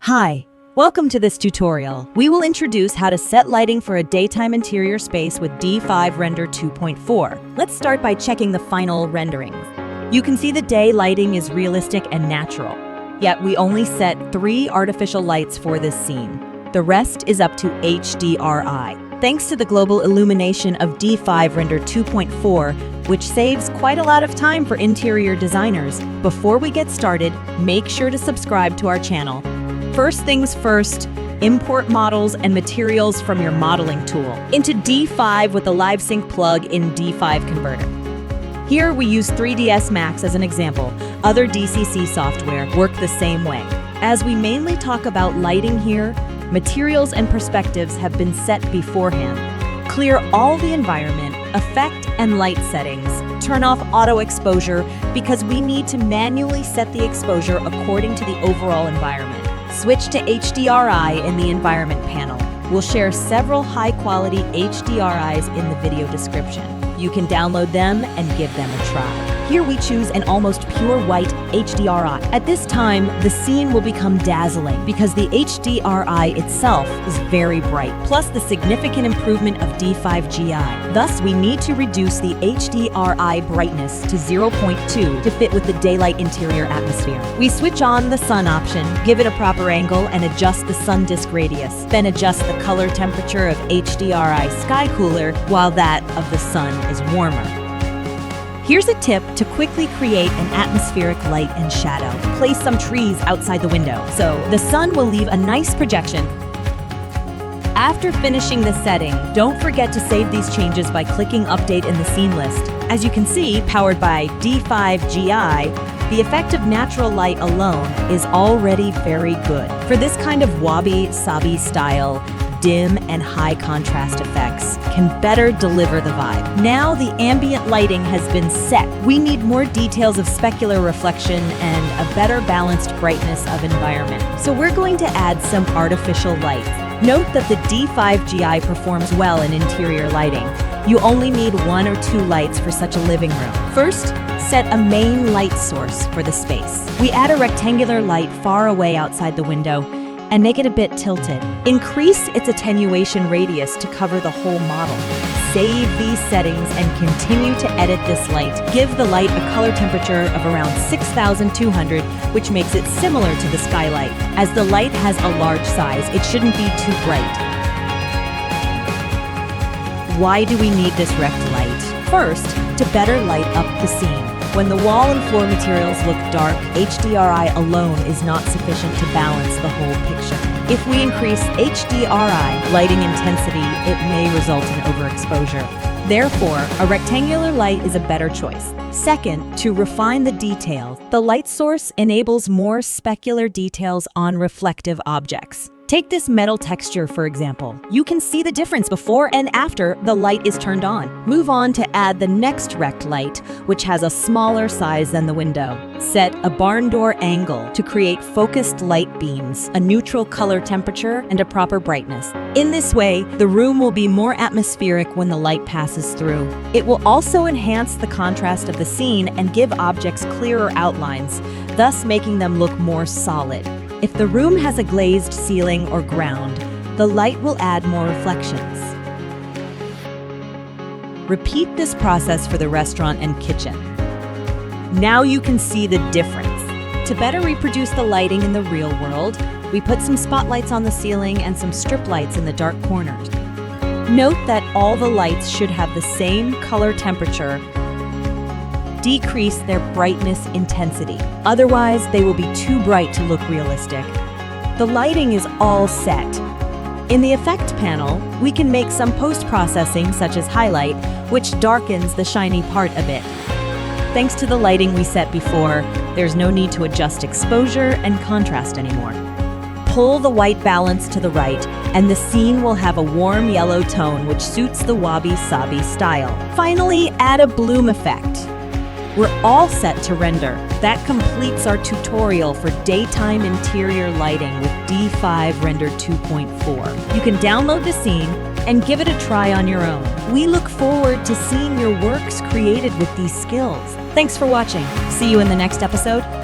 Hi, welcome to this tutorial. We will introduce how to set lighting for a daytime interior space with D5 Render 2.4. Let's start by checking the final renderings. You can see the day lighting is realistic and natural, yet we only set 3 artificial lights for this scene. The rest is up to HDRI. Thanks to the global illumination of D5 Render 2.4, which saves quite a lot of time for interior designers. Before we get started, make sure to subscribe to our channel. First things first, import models and materials from your modeling tool into D5 with the LiveSync plug in D5 Converter. Here we use 3ds Max as an example. Other DCC software work the same way. As we mainly talk about lighting here, materials and perspectives have been set beforehand. Clear all the environment, effect, and light settings. Turn off auto exposure because we need to manually set the exposure according to the overall environment. Switch to HDRI in the environment panel. We'll share several high-quality HDRIs in the video description. You can download them and give them a try. Here we choose an almost pure white HDRI. At this time, the scene will become dazzling because the HDRI itself is very bright, plus the significant improvement of D5 GI. Thus, we need to reduce the HDRI brightness to 0.2 to fit with the daylight interior atmosphere. We switch on the sun option, give it a proper angle, and adjust the sun disk radius. Then adjust the color temperature of HDRI sky cooler while that of the sun is warmer. Here's a tip to quickly create an atmospheric light and shadow. Place some trees outside the window, so the sun will leave a nice projection. After finishing the setting, don't forget to save these changes by clicking Update in the scene list. As you can see, powered by D5 GI, the effect of natural light alone is already very good. For this kind of wabi-sabi style, dim and high contrast effects can better deliver the vibe. Now the ambient lighting has been set. We need more details of specular reflection and a better balanced brightness of environment. So we're going to add some artificial lights. Note that the D5 GI performs well in interior lighting. You only need 1 or 2 lights for such a living room. First, set a main light source for the space. We add a rectangular light far away outside the window and make it a bit tilted. Increase its attenuation radius to cover the whole model. Save these settings and continue to edit this light. Give the light a color temperature of around 6,200, which makes it similar to the skylight. As the light has a large size, it shouldn't be too bright. Why do we need this rect light? First, to better light up the scene. When the wall and floor materials look dark, HDRI alone is not sufficient to balance the whole picture. If we increase HDRI lighting intensity, it may result in overexposure. Therefore, a rectangular light is a better choice. Second, to refine the detail, the light source enables more specular details on reflective objects. Take this metal texture, for example. You can see the difference before and after the light is turned on. Move on to add the next rect light, which has a smaller size than the window. Set a barn door angle to create focused light beams, a neutral color temperature, and a proper brightness. In this way, the room will be more atmospheric when the light passes through. It will also enhance the contrast of the scene and give objects clearer outlines, thus making them look more solid. If the room has a glazed ceiling or ground, the light will add more reflections. Repeat this process for the restaurant and kitchen. Now you can see the difference. To better reproduce the lighting in the real world, we put some spotlights on the ceiling and some strip lights in the dark corners. Note that all the lights should have the same color temperature. Decrease their brightness intensity. Otherwise, they will be too bright to look realistic. The lighting is all set. In the effect panel, we can make some post-processing such as highlight, which darkens the shiny part a bit. Thanks to the lighting we set before, there's no need to adjust exposure and contrast anymore. Pull the white balance to the right, and the scene will have a warm yellow tone which suits the wabi-sabi style. Finally, add a bloom effect. We're all set to render. That completes our tutorial for daytime interior lighting with D5 Render 2.4. You can download the scene and give it a try on your own. We look forward to seeing your works created with these skills. Thanks for watching. See you in the next episode.